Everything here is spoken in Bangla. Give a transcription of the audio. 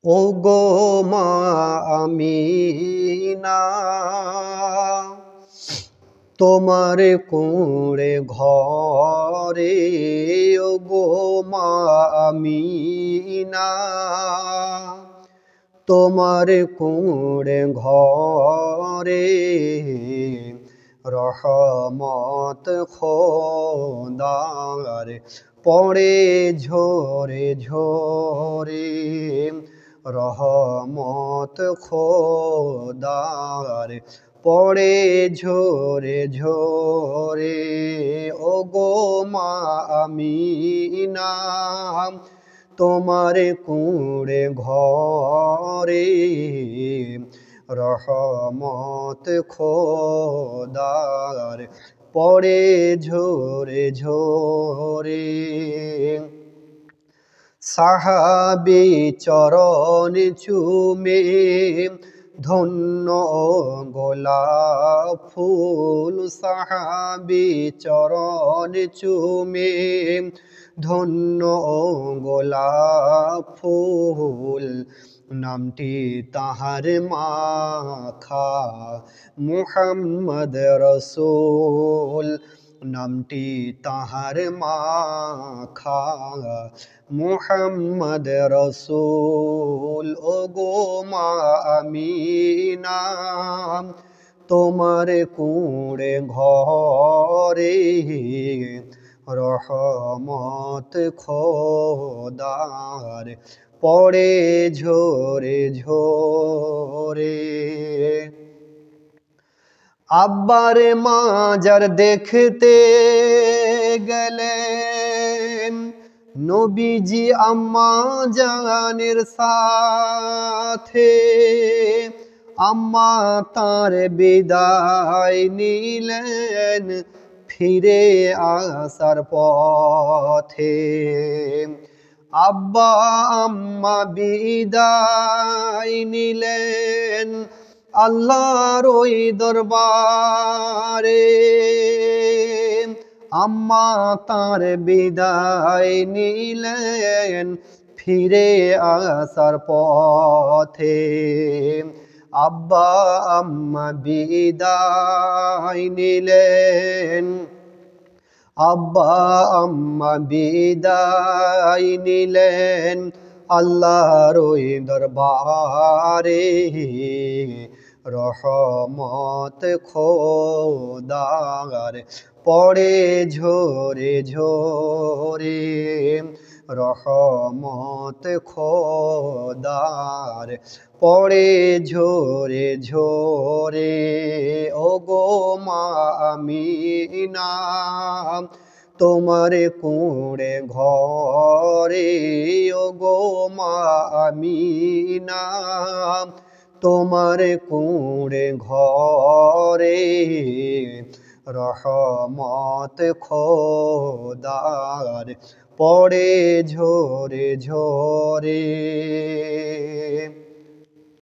ওগো মা আমিনা, তোমার কোড়ে ঘরে। ওগো মা আমিনা, তোমার কোড়ে ঘরে রহমত খোদার পড়ে ঝরে ঝরে। রহমত খোদার পড়ে ঝরে ঝরে। ওগো মা আমিনা, তোমার কোড়ে ঘরে রহমত খোদার পড়ে ঝরে ঝরে। সাহাবী চরণ চুমে ধন্য গোলাপ ফুল। সাহাবী চরণ চুমে ধন্য গোলাপ ফুল। নামটি তাহার মাখা মুহাম্মদ রসূল। নামটি তাহার মাখা মুহাম্মদ রসূল। ওগো মা আমিনা, তোমার কোড়ে ঘরে রহমত খোদার পড়ে ঝরে ঝরে। আব্বার মাজার দেখতে গেলেন নবীজি আম্মা জানের সাথে। আম্মা তার বিদায় নিলেন ফিরে আসার পথে। আব্বা আম্মা বিদায় নিলেন আল্লাহর ওই দরবারে। আম্মা তার বিদায় নিলেন ফিরে আসার পথে। আব্বা আম্মা বিদায় নিলেন, আব্বা আম্মা বিদায় নিলেন আল্লাহর ওই দরবারে। রহমত খোদার পড়ে ঝরে ঝরে। রহমত খোদার পড়ে ঝরে ঝরে। ওগো মা আমিনা, তোমার কোড়ে ঘরে। ওগো মা আমিনা, তোমার কোড়ে ঘরে রহমত খোদার পড়ে ঝরে ঝরে।